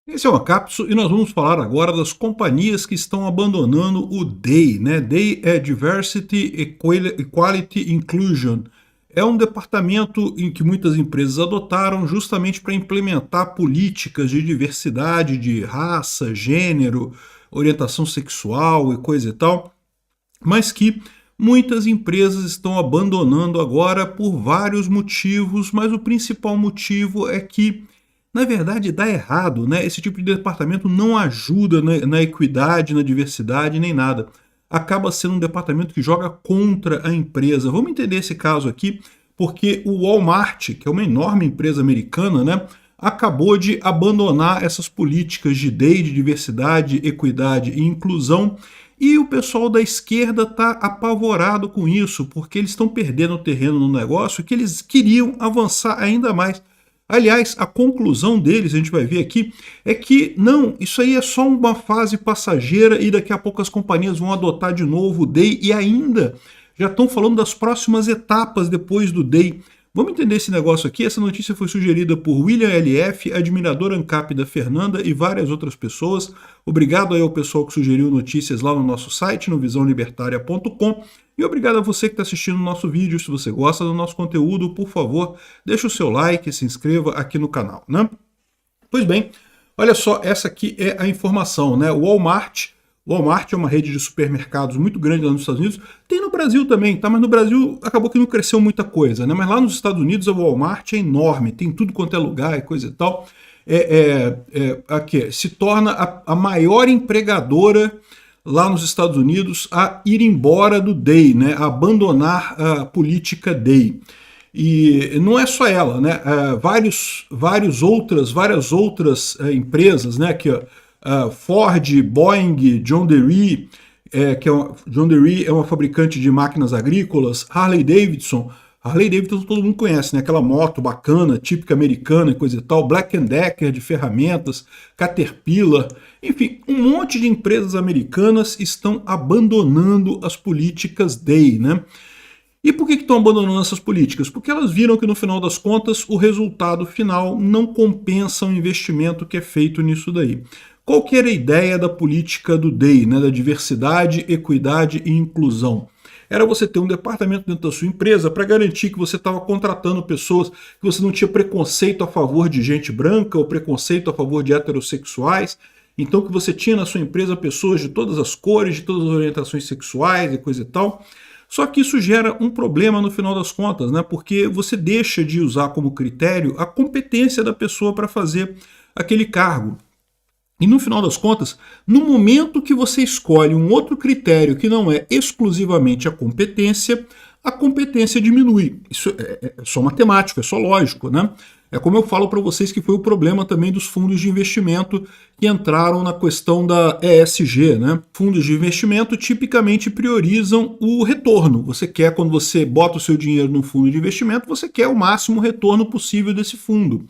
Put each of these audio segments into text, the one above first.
Esse é uma cápsula e nós vamos falar agora das companhias que estão abandonando o DEI, né? DEI é Diversity, Equality, Inclusion. É um departamento em que muitas empresas adotaram justamente para implementar políticas de diversidade, de raça, gênero, orientação sexual e coisa e tal, mas que muitas empresas estão abandonando agora por vários motivos, mas o principal motivo é que na verdade dá errado, né? Esse tipo de departamento não ajuda na equidade, na diversidade, nem nada. Acaba sendo um departamento que joga contra a empresa. Vamos entender esse caso aqui, porque o Walmart, que é uma enorme empresa americana, né, acabou de abandonar essas políticas de DEI, de diversidade, equidade e inclusão. E o pessoal da esquerda está apavorado com isso, porque eles estão perdendo terreno no negócio que eles queriam avançar ainda mais. Aliás, a conclusão deles, a gente vai ver aqui, é que não, isso aí é só uma fase passageira e daqui a pouco as companhias vão adotar de novo o DEI e ainda já estão falando das próximas etapas depois do DEI. Vamos entender esse negócio aqui? Essa notícia foi sugerida por William LF, admirador ANCAP da Fernanda e várias outras pessoas. Obrigado aí ao pessoal que sugeriu notícias lá no nosso site, no visãolibertaria.com. E obrigado a você que está assistindo o nosso vídeo. Se você gosta do nosso conteúdo, por favor, deixe o seu like e se inscreva aqui no canal, né? Pois bem, olha só, essa aqui é a informação, né? O Walmart é uma rede de supermercados muito grande lá nos Estados Unidos. Tem no Brasil também, tá? Mas no Brasil acabou que não cresceu muita coisa, né? Mas lá nos Estados Unidos a Walmart é enorme, tem tudo quanto é lugar e coisa e tal. Aqui, se torna a maior empregadora lá nos Estados Unidos a ir embora do DEI, né? A abandonar a política DEI. E não é só ela, né? Várias outras empresas, né? Aqui, ó, Ford, Boeing, John Deere, John Deere é uma fabricante de máquinas agrícolas, Harley Davidson todo mundo conhece, né? Aquela moto bacana, típica americana e coisa e tal, Black Decker de ferramentas, Caterpillar, enfim, um monte de empresas americanas estão abandonando as políticas DEI, né? E por que estão abandonando essas políticas? Porque elas viram que no final das contas o resultado final não compensa o investimento que é feito nisso daí. Qual que era a ideia da política do DEI, né, da diversidade, equidade e inclusão? Era você ter um departamento dentro da sua empresa para garantir que você estava contratando pessoas, que você não tinha preconceito a favor de gente branca ou preconceito a favor de heterossexuais. Então que você tinha na sua empresa pessoas de todas as cores, de todas as orientações sexuais e coisa e tal. Só que isso gera um problema no final das contas, né? Porque você deixa de usar como critério a competência da pessoa para fazer aquele cargo. E no final das contas, no momento que você escolhe um outro critério que não é exclusivamente a competência diminui. Isso é só matemático, é só lógico, né? É como eu falo para vocês que foi o problema também dos fundos de investimento que entraram na questão da ESG, né? Fundos de investimento tipicamente priorizam o retorno. Você quer, quando você bota o seu dinheiro num fundo de investimento, você quer o máximo retorno possível desse fundo.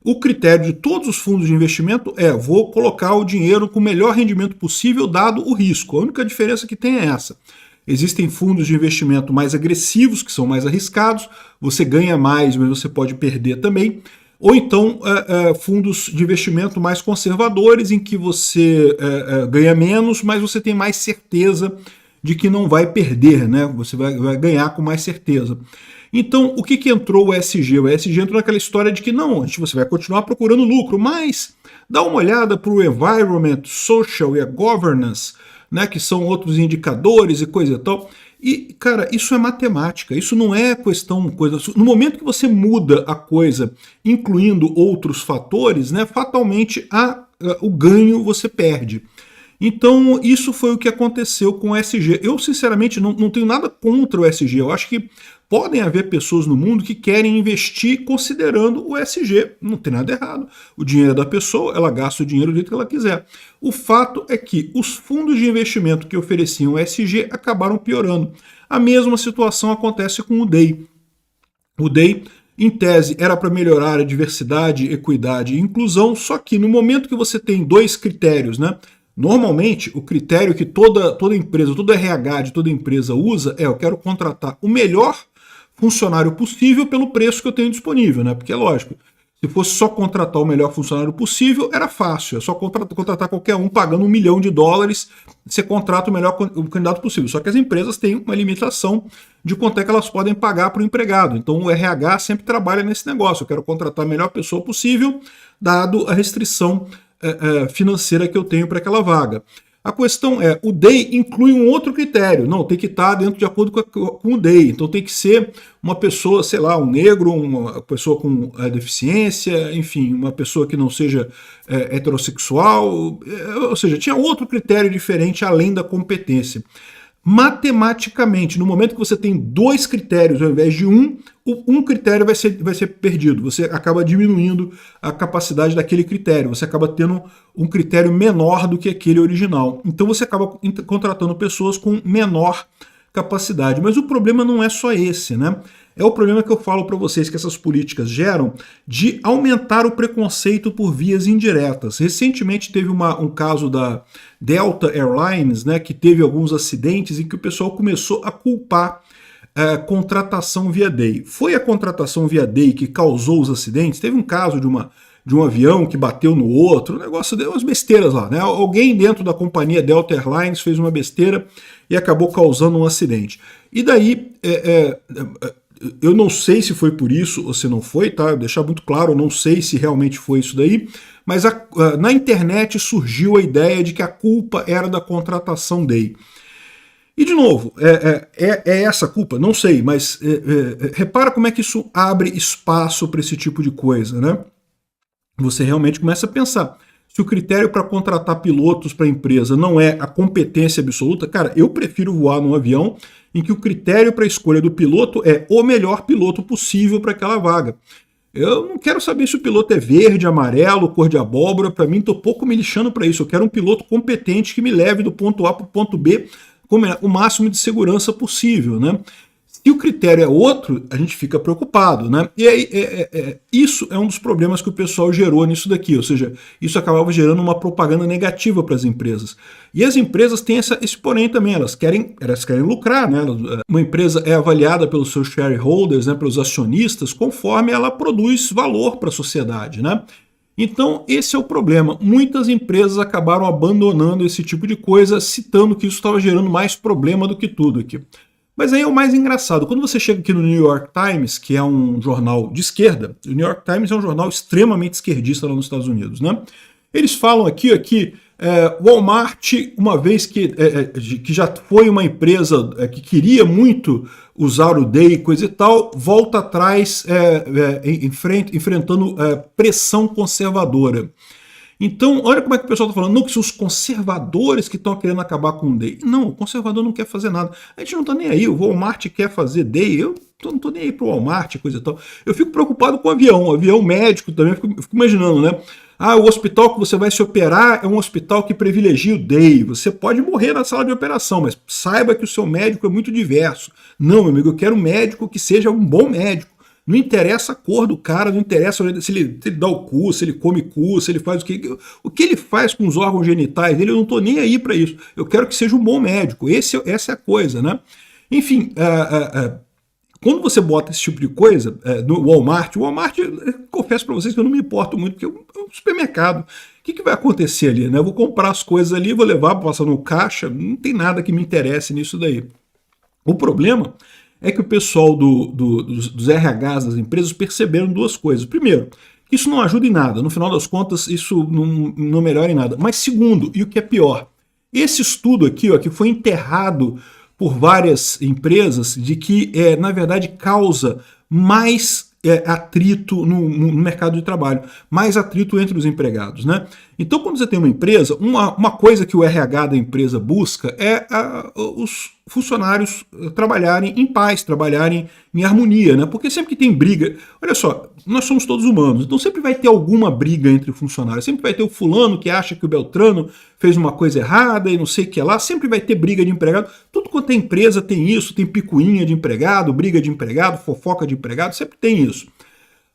O critério de todos os fundos de investimento é: vou colocar o dinheiro com o melhor rendimento possível dado o risco. A única diferença que tem é essa. Existem fundos de investimento mais agressivos, que são mais arriscados, você ganha mais, mas você pode perder também. Ou então fundos de investimento mais conservadores, em que você ganha menos, mas você tem mais certeza de que não vai perder, né? Você vai ganhar com mais certeza. Então, o que entrou o ESG? O ESG entrou naquela história de que não, você vai continuar procurando lucro, mas dá uma olhada para o environment, social e a governance, né, que são outros indicadores e coisa e tal. E, cara, isso é matemática, isso não é coisa. No momento que você muda a coisa, incluindo outros fatores, né, fatalmente o ganho você perde. Então, isso foi o que aconteceu com o ESG. Eu, sinceramente, não tenho nada contra o ESG. Eu acho que podem haver pessoas no mundo que querem investir considerando o ESG. Não tem nada errado. O dinheiro é da pessoa, ela gasta o dinheiro do jeito que ela quiser. O fato é que os fundos de investimento que ofereciam o ESG acabaram piorando. A mesma situação acontece com o DEI. O DEI, em tese, era para melhorar a diversidade, equidade e inclusão, só que no momento que você tem dois critérios, né? Normalmente, o critério que toda empresa, todo RH de toda empresa usa é: eu quero contratar o melhor funcionário possível pelo preço que eu tenho disponível, né? Porque é lógico, Se fosse só contratar o melhor funcionário possível, era fácil. É só contratar qualquer um pagando $1 milhão, você contrata o melhor candidato possível. Só que as empresas têm uma limitação de quanto é que elas podem pagar para o empregado. Então o RH sempre trabalha nesse negócio. Eu quero contratar a melhor pessoa possível, dado a restrição financeira que eu tenho para aquela vaga. A questão é, o DEI inclui um outro critério. Não, tem que estar dentro de acordo com o DEI. Então tem que ser uma pessoa, sei lá, um negro, uma pessoa com deficiência, enfim, uma pessoa que não seja heterossexual. Ou seja, tinha outro critério diferente além da competência. Matematicamente, no momento que você tem 2 critérios ao invés de um critério vai ser perdido. Você acaba diminuindo a capacidade daquele critério. Você acaba tendo um critério menor do que aquele original. Então você acaba contratando pessoas com menor capacidade. Mas o problema não é só esse, né? É o problema que eu falo para vocês que essas políticas geram de aumentar o preconceito por vias indiretas. Recentemente teve um caso da Delta Airlines, né, que teve alguns acidentes em que o pessoal começou a culpar contratação via DEI. Foi a contratação via DEI que causou os acidentes? Teve um caso de um avião que bateu no outro, o negócio deu umas besteiras lá, né? Alguém dentro da companhia Delta Airlines fez uma besteira e acabou causando um acidente. E daí, eu não sei se foi por isso ou se não foi, tá? Eu deixar muito claro, eu não sei se realmente foi isso daí, mas na internet surgiu a ideia de que a culpa era da contratação DEI. E, de novo, é essa a culpa? Não sei, mas repara como é que isso abre espaço para esse tipo de coisa, né? Você realmente começa a pensar. Se o critério para contratar pilotos para a empresa não é a competência absoluta, cara, eu prefiro voar num avião em que o critério para a escolha do piloto é o melhor piloto possível para aquela vaga. Eu não quero saber se o piloto é verde, amarelo, cor de abóbora, para mim estou pouco me lixando para isso. Eu quero um piloto competente que me leve do ponto A para o ponto B com o máximo de segurança possível, né? Se o critério é outro, a gente fica preocupado, né? E aí, isso é um dos problemas que o pessoal gerou nisso daqui, ou seja, isso acabava gerando uma propaganda negativa para as empresas. E as empresas têm esse porém também, elas querem lucrar, né? Uma empresa é avaliada pelos seus shareholders, né, pelos acionistas, conforme ela produz valor para a sociedade, né? Então, esse é o problema. Muitas empresas acabaram abandonando esse tipo de coisa, citando que isso estava gerando mais problema do que tudo aqui. Mas aí é o mais engraçado. Quando você chega aqui no New York Times, que é um jornal de esquerda, o New York Times é um jornal extremamente esquerdista lá nos Estados Unidos, né? Eles falam aqui Walmart, uma vez que já foi uma empresa que queria muito usar o DEI e coisa e tal, volta atrás enfrentando pressão conservadora. Então, olha como é que o pessoal está falando, não, que são os conservadores que estão querendo acabar com o DEI. Não, o conservador não quer fazer nada. A gente não está nem aí, o Walmart quer fazer DEI, eu não estou nem aí para o Walmart, coisa e tal. Eu fico preocupado com o avião médico também, fico imaginando, né? Ah, o hospital que você vai se operar é um hospital que privilegia o DEI. Você pode morrer na sala de operação, mas saiba que o seu médico é muito diverso. Não, meu amigo, eu quero um médico que seja um bom médico. Não interessa a cor do cara, não interessa se ele dá o cu, se ele come cu, se ele faz o que ele faz com os órgãos genitais dele, eu não estou nem aí para isso. Eu quero que seja um bom médico. Essa é a coisa, né? Enfim, quando você bota esse tipo de coisa no Walmart, confesso para vocês que eu não me importo muito, porque é um supermercado. O que vai acontecer ali, né? Eu vou comprar as coisas ali, vou levar, passar no caixa, não tem nada que me interesse nisso daí. O problema é que o pessoal dos RHs das empresas perceberam duas coisas. Primeiro, isso não ajuda em nada. No final das contas, isso não melhora em nada. Mas segundo, e o que é pior, esse estudo aqui, que foi enterrado por várias empresas, de que, na verdade, causa mais atrito no mercado de trabalho, mais atrito entre os empregados, né? Então, quando você tem uma empresa, uma coisa que o RH da empresa busca é os funcionários trabalharem em paz, trabalharem em harmonia, né? Porque sempre que tem briga, olha só, nós somos todos humanos, então sempre vai ter alguma briga entre funcionários, sempre vai ter o fulano que acha que o Beltrano fez uma coisa errada e não sei o que lá, sempre vai ter briga de empregado, tudo quanto é empresa tem isso, tem picuinha de empregado, briga de empregado, fofoca de empregado, sempre tem isso.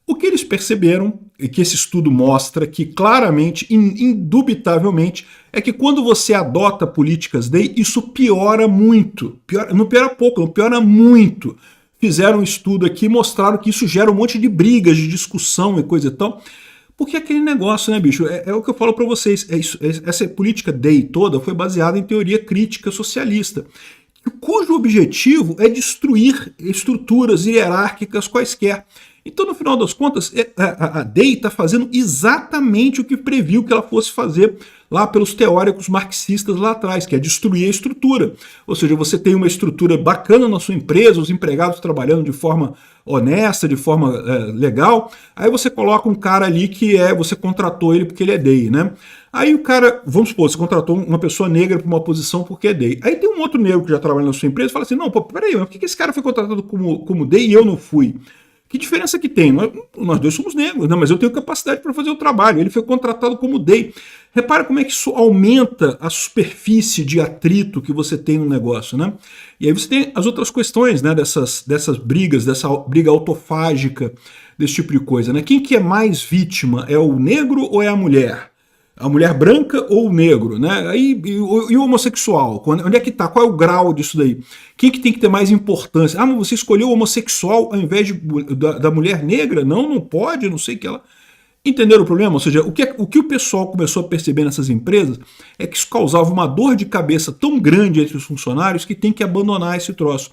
O que eles perceberam, e que esse estudo mostra que claramente, indubitavelmente, é que quando você adota políticas DEI, isso piora muito. Não piora pouco, não piora muito. fizeram um estudo aqui e mostraram que isso gera um monte de brigas, de discussão e coisa e tal. Porque é aquele negócio, né, bicho? É o que eu falo para vocês. Essa política DEI toda foi baseada em teoria crítica socialista, cujo objetivo é destruir estruturas hierárquicas quaisquer. Então, no final das contas, a DEI está fazendo exatamente o que previu que ela fosse fazer lá pelos teóricos marxistas lá atrás, que é destruir a estrutura. Ou seja, você tem uma estrutura bacana na sua empresa, os empregados trabalhando de forma honesta, de forma legal, aí você coloca um cara ali que você contratou ele porque ele é DEI, né? Aí o cara, vamos supor, você contratou uma pessoa negra para uma posição porque é DEI. Aí tem um outro negro que já trabalha na sua empresa e fala assim, não, pô, peraí, mas por que esse cara foi contratado como DEI e eu não fui? Que diferença que tem? Nós dois somos negros, né? Mas eu tenho capacidade para fazer o trabalho. Ele foi contratado como DEI. Repara como é que isso aumenta a superfície de atrito que você tem no negócio, né? E aí você tem as outras questões, né? Dessas brigas, dessa briga autofágica, desse tipo de coisa, né? Quem que é mais vítima? É o negro ou é a mulher? A mulher branca ou o negro, né? Aí, e o homossexual? Onde é que tá? Qual é o grau disso daí? Quem que tem que ter mais importância? Ah, mas você escolheu o homossexual ao invés da mulher negra? Não pode, não sei o que ela... Entenderam o problema? Ou seja, o que o pessoal começou a perceber nessas empresas é que isso causava uma dor de cabeça tão grande entre os funcionários que tem que abandonar esse troço.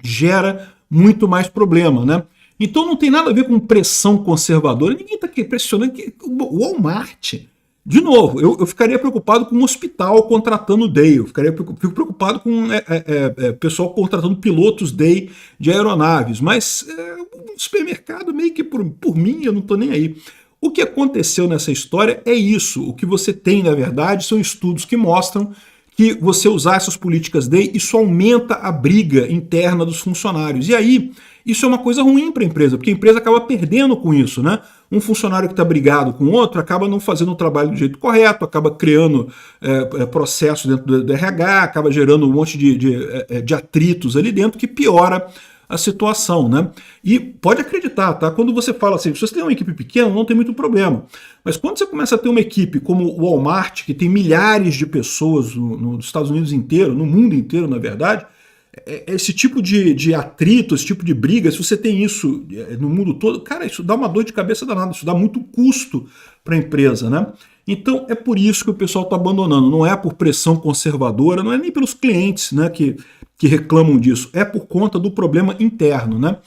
Gera muito mais problema, né? Então não tem nada a ver com pressão conservadora. Ninguém está pressionando. O Walmart... De novo, eu ficaria preocupado com um hospital contratando DEI, fico preocupado com pessoal contratando pilotos DEI de aeronaves, mas o supermercado meio que por mim eu não estou nem aí. O que aconteceu nessa história é isso, o que você tem na verdade são estudos que mostram que você usar essas políticas DEI, isso aumenta a briga interna dos funcionários. E aí, isso é uma coisa ruim para a empresa, porque a empresa acaba perdendo com isso, né? Um funcionário que está brigado com outro acaba não fazendo o trabalho do jeito correto, acaba criando processo dentro do RH, acaba gerando um monte de atritos ali dentro que piora a situação, né? E pode acreditar, tá? Quando você fala assim, se você tem uma equipe pequena, não tem muito problema. Mas quando você começa a ter uma equipe como o Walmart, que tem milhares de pessoas nos Estados Unidos inteiro, no mundo inteiro, na verdade, esse tipo de atrito, esse tipo de briga, se você tem isso no mundo todo, cara, isso dá uma dor de cabeça danada, isso dá muito custo para a empresa, né? Então é por isso que o pessoal está abandonando, não é por pressão conservadora, não é nem pelos clientes, né, que reclamam disso, é por conta do problema interno, né?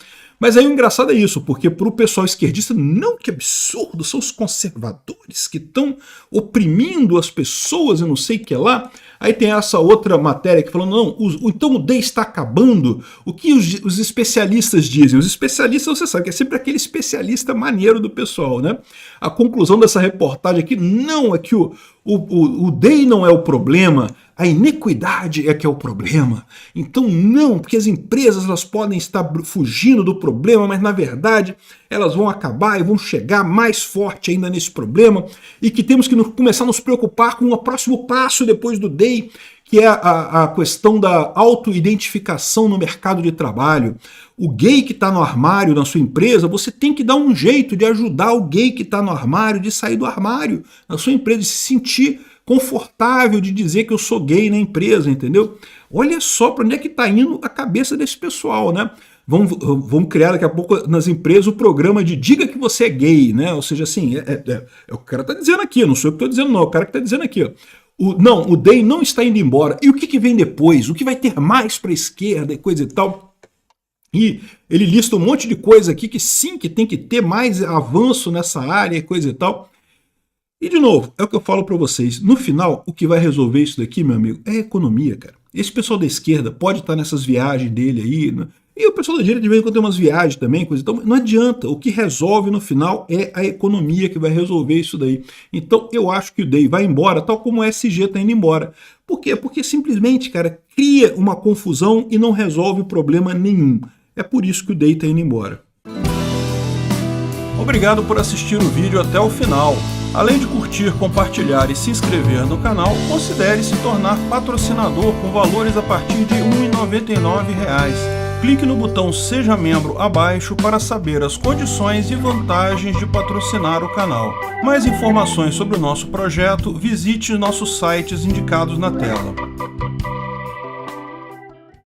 Mas aí o engraçado é isso, porque para o pessoal esquerdista, não, que absurdo, são os conservadores que estão oprimindo as pessoas e não sei o que lá. Aí tem essa outra matéria que falando, não, então o DEI está acabando. O que os especialistas dizem? Os especialistas, você sabe, que é sempre aquele especialista maneiro do pessoal, né? A conclusão dessa reportagem aqui, não, é que o DEI não é o problema, a inequidade é que é o problema. Então não, porque as empresas elas podem estar fugindo do problema, mas na verdade elas vão acabar e vão chegar mais forte ainda nesse problema e que temos que começar a nos preocupar com o próximo passo depois do DEI, que é a questão da autoidentificação no mercado de trabalho. O gay que está no armário na sua empresa, você tem que dar um jeito de ajudar o gay que está no armário de sair do armário na sua empresa, de se sentir confortável de dizer que eu sou gay na empresa, entendeu? Olha só para onde é que está indo a cabeça desse pessoal, né? Vamos criar daqui a pouco nas empresas o programa de diga que você é gay, né? Ou seja, assim, o cara está dizendo aqui, não sou eu que estou dizendo não, o cara que está dizendo aqui, ó. O DEI não está indo embora. E o que vem depois? O que vai ter mais para a esquerda e coisa e tal? E ele lista um monte de coisa aqui que sim, que tem que ter mais avanço nessa área e coisa e tal. E de novo, é o que eu falo para vocês, no final, o que vai resolver isso daqui, meu amigo, é a economia, cara. Esse pessoal da esquerda pode estar nessas viagens dele aí, né? E o pessoal da direita de vez em quando tem umas viagens também, coisa e tal, não adianta, o que resolve no final é a economia que vai resolver isso daí. Então eu acho que o DEI vai embora, tal como o SG está indo embora. Por quê? Porque simplesmente, cara, cria uma confusão e não resolve problema nenhum. É por isso que o DEI está indo embora. Obrigado por assistir o vídeo até o final. Além de curtir, compartilhar e se inscrever no canal, considere se tornar patrocinador com valores a partir de R$ 1,99. Clique no botão Seja Membro abaixo para saber as condições e vantagens de patrocinar o canal. Mais informações sobre o nosso projeto, visite nossos sites indicados na tela.